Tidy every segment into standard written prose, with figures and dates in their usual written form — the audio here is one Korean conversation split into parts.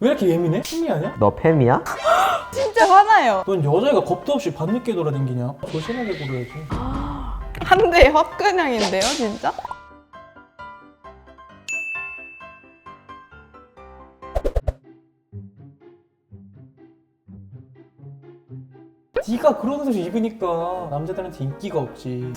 왜 이렇게 예민해? 흥미하냐? 너 팸이야? 진짜 화나요. 넌 여자애가 겁도 없이 밤늦게 돌아다니냐? 조심하게 굴어야지. 한 대에 화끈형인데요, 진짜? 네가 그런 옷을 입으니까 남자들한테 인기가 없지.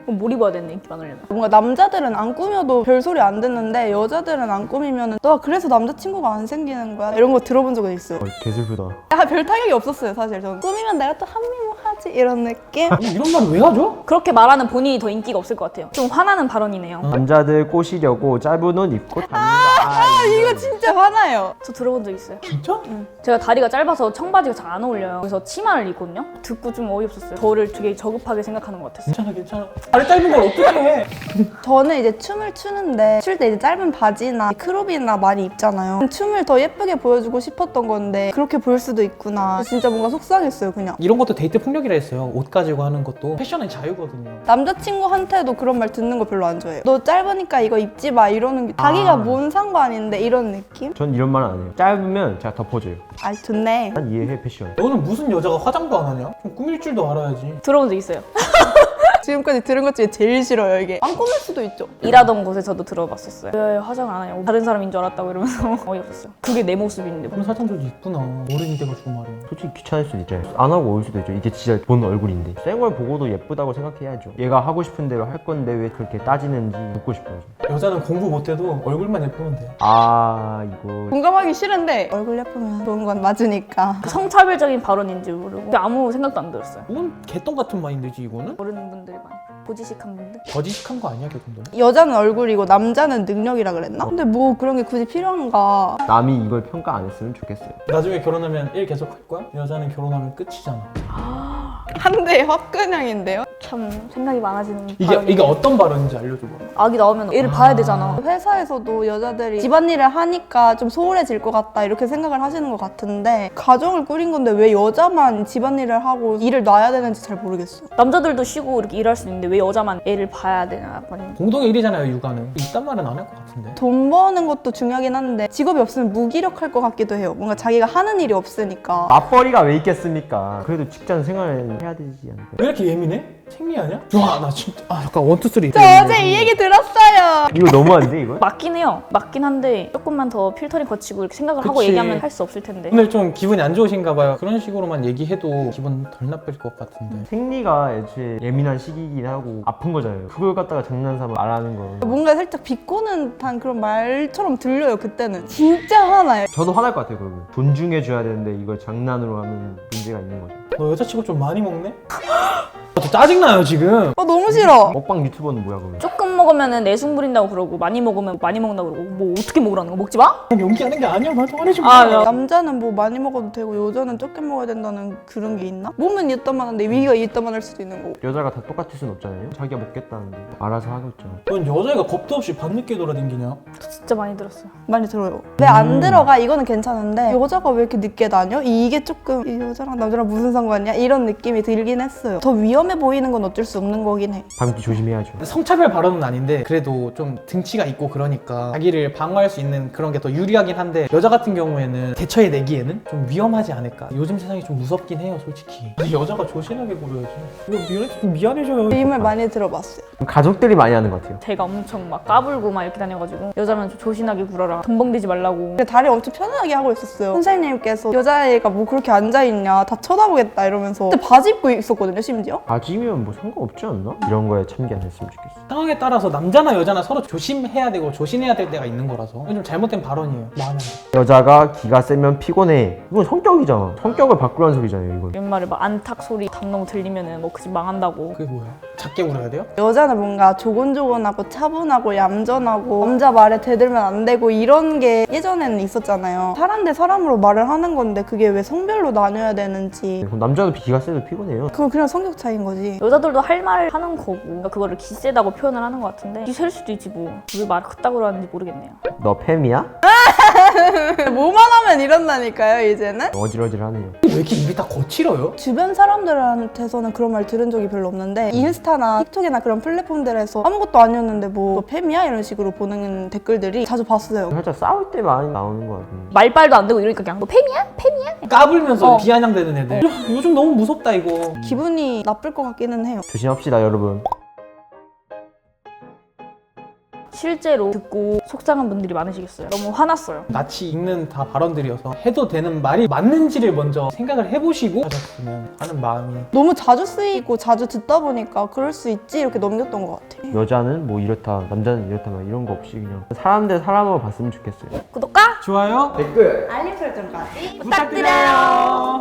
그럼 뭘 입어야 되는데 인기 많으려면? 뭔가 남자들은 안 꾸며도 별소리 안 듣는데 여자들은 안 꾸미면 너가 그래서 남자친구가 안 생기는 거야? 이런 거 들어본 적은 있어요. 개슬프다. 별 타격이 없었어요, 사실 저는. 꾸미면 내가 또 한미모하지 이런 느낌? 아니 이런 말을 왜 하죠? 그렇게 말하는 본인이 더 인기가 없을 것 같아요. 좀 화나는 발언이네요. 남자들 꼬시려고 짧은 옷 입고 다닌다. 이거 진짜 화나요. 저 들어본 적 있어요. 진짜? 제가 다리가 짧아서 청바지가 잘 안 어울려요. 그래서 치마를 입거든요. 듣고 좀 어이없었어요. 저를 되게 저급하게 생각하는 것 같았어요. 괜찮아 괜찮아. 다리 짧은 걸 어떻게 해? 저는 이제 춤을 추는데 출 때 이제 짧은 바지나 크롭이나 많이 입잖아요. 춤을 더 예쁘게 보여주고 싶었던 건데 그렇게 보일 수도 있구나. 진짜 뭔가 속상했어요, 그냥. 이런 것도 데이트 폭력이라 했어요. 옷 가지고 하는 것도 패션은 자유거든요. 남자친구한테도 그런 말 듣는 거 별로 안 좋아해요. 너 짧으니까 이거 입지 마 이러는 게 자기가 뭔 상관인데 이런 느낌? 전 이런 말 안 해요. 짧으면 제가 덮어줘요. 아, 좋네. 난 이해해 패션. 너는 무슨 여자가 화장도 안 하냐? 좀 꾸밀 줄도 알아야지. 들어본 적 있어요. 지금까지 들은 것 중에 제일 싫어요, 이게. 안 꾸밀 수도 있죠. 일하던 곳에서도 들어봤었어요. 왜 화장을 안 하냐고. 다른 사람인 줄 알았다고 이러면서 어이없었어요. 그게 내 모습인데. 그런 사람들도 있구나. 어른이 돼가지고 말이야. 솔직히 귀찮을 수도 있잖아요. 안 하고 올 수도 있죠. 이게 진짜 본 얼굴인데. 생얼 보고도 예쁘다고 생각해야죠. 얘가 하고 싶은 대로 할 건데 왜 그렇게 따지는지 묻고 싶어요. 여자는 공부 못해도 얼굴만 예쁘면 돼. 아 이거 공감하기 싫은데 얼굴 예쁘면 좋은 건 맞으니까. 성차별적인 발언인지 모르고 아무 생각도 안 들었어요. 뭔 개똥 같은 마인드지 이거는? 모르는 분들이 많아요. 보지식한 분들. 거짓식한 거 아니야 그 정도는? 여자는 얼굴이고 남자는 능력이라 그랬나? 근데 뭐 그런 게 굳이 필요한가? 남이 이걸 평가 안 했으면 좋겠어요. 나중에 결혼하면 일 계속 할 거야? 여자는 결혼하면 끝이잖아. 한 대에 화끈형인데요? 참 생각이 많아지는 이게 발언이에요. 어떤 발언인지 알려줘봐. 아기 나오면 애를 봐야 되잖아. 회사에서도 여자들이 집안일을 하니까 좀 소홀해질 것 같다 이렇게 생각을 하시는 것 같은데 가정을 꾸린 건데 왜 여자만 집안일을 하고 일을 놔야 되는지 잘 모르겠어요. 남자들도 쉬고 이렇게 일할 수 있는데 왜 여자만 애를 봐야 되나 약간. 공동의 일이잖아요 육아는. 이딴 말은 안 할 것 같은데. 돈 버는 것도 중요하긴 한데 직업이 없으면 무기력할 것 같기도 해요. 뭔가 자기가 하는 일이 없으니까. 맞벌이가 왜 있겠습니까? 그래도 직장 생활을 해야 되지 않을까요? 왜 이렇게 예민해? 생리하냐? 와 나 진짜 잠깐 원투 쓰리. 저 어제 이 얘기 들었어요. 이거 너무한데 이거? 맞긴 해요. 맞긴 한데 조금만 더 필터링 거치고 이렇게 생각을 하고 그치. 얘기하면 할 수 없을 텐데. 오늘 좀 기분이 안 좋으신가 봐요. 그런 식으로만 얘기해도 기분 덜 나쁠 것 같은데. 생리가 애초에 예민한 시기이긴 하고 아픈 거잖아요. 그걸 갖다가 장난삼아 말하는 거. 뭔가 살짝 비꼬는 듯한 그런 말처럼 들려요, 그때는. 진짜 화나요. 저도 화날 것 같아요. 그러면 존중해줘야 되는데 이걸 장난으로 하면 문제가 있는 거죠. 너 여자친구 좀 많이 먹네? 저 짜증나요 지금. 너무 싫어. 먹방 유튜버는 뭐야 그러면? 조금 먹으면 내숭 부린다고 그러고 많이 먹으면 많이 먹는다고 그러고 뭐 어떻게 먹으라는 거? 먹지 마? 그냥 연기하는 게 아니야. 말 좀 화내지 마. 아, 야. 남자는 뭐 많이 먹어도 되고 여자는 적게 먹어야 된다는 그런 게 있나? 몸은 이따만 한데 위가 이따만 할 수도 있는 거고. 여자가 다 똑같을 순 없잖아요. 자기가 먹겠다는데 알아서 하겠죠. 넌 여자애가 겁도 없이 밤늦게 돌아다니냐? 저 진짜 많이 들었어요. 많이 들어요. 왜 안 들어가? 이거는 괜찮은데 여자가 왜 이렇게 늦게 다녀? 이게 조금 이 여자랑 남자랑 무슨 상관이야? 이런 느낌이 들긴 했어요. 더 위험해 보이는 건 어쩔 수 없는 거긴 해. 밤기 조심해야죠. 성차별 발언은 아닌데 그래도 좀 등치가 있고 그러니까 자기를 방어할 수 있는 그런 게 더 유리하긴 한데 여자 같은 경우에는 대처해 내기에는 좀 위험하지 않을까. 요즘 세상이 좀 무섭긴 해요 솔직히. 근데 여자가 조신하게 굴어야지. 이거 미안해 좀 미안해져요. 이 말 많이 들어봤어요. 가족들이 많이 하는 것 같아요. 제가 엄청 막 까불고 막 이렇게 다녀가지고 여자면 좀 조신하게 굴어라. 덤벙대지 말라고. 근데 다리 엄청 편안하게 하고 있었어요. 선생님께서 여자애가 뭐 그렇게 앉아있냐 다 쳐다보겠다 이러면서 근데 바지 입고 있었거든요 심지어. 바지면 뭐 상관없지 않나? 이런 거에 참기 안 했으면 좋겠어. 상황에 따라서 남자나 여자나 서로 조심해야 되고 조심해야 될 때가 있는 거라서 이건 좀 잘못된 발언이에요. 마음에 안 들어. 여자가 기가 세면 피곤해. 이건 성격이잖아. 성격을 바꾸라는 소리잖아요 이건. 옛말에 막 안탁 소리 담 너무 들리면은 뭐 그 집 망한다고. 그게 뭐야? 작게 울어야 돼요? 여자는 뭔가 조곤조곤하고 차분하고 얌전하고 남자 말에 대들면 안 되고 이런 게 예전에는 있었잖아요. 사람 대 사람으로 말을 하는 건데 그게 왜 성별로 나뉘어야 되는지. 그럼 남자도 기가 세도 피곤해요. 그건 그냥 성격 차이인 거지. 여자들도 할 말을 하는 거고 그러니까 그거를 기세다고 표현을 하는 것 같은데 셀 수도 있지 뭐. 왜 말을 그따구로 하는지 모르겠네요. 너 팸이야? 뭐만 하면 이런다니까요, 이제는. 어질어질하네요. 왜 이렇게 입이 다 거칠어요? 주변 사람들한테서는 그런 말 들은 적이 별로 없는데 인스타나 틱톡이나 그런 플랫폼들에서 아무것도 아니었는데 뭐 팸이야? 이런 식으로 보는 댓글들이 자주 봤어요. 살짝 싸울 때 많이 나오는 것 같은데. 말빨도 안 되고 이러니까 그냥 너 팸이야? 팸이야? 까불면서 비아냥대는 애들. 요즘 너무 무섭다 이거. 기분이 나쁠 것 같기는 해요. 조심합시다 여러분. 실제로 듣고 속상한 분들이 많으시겠어요. 너무 화났어요. 낯이 익는 다 발언들이어서 해도 되는 말이 맞는지를 먼저 생각을 해보시고 하셨으면 하는 마음이. 너무 자주 쓰이고 자주 듣다 보니까 그럴 수 있지 이렇게 넘겼던 것 같아요. 여자는 뭐 이렇다, 남자는 이렇다 막 이런 거 없이 그냥 사람 대 사람으로 봤으면 좋겠어요. 구독과 좋아요. 알림 설정까지 부탁드려요.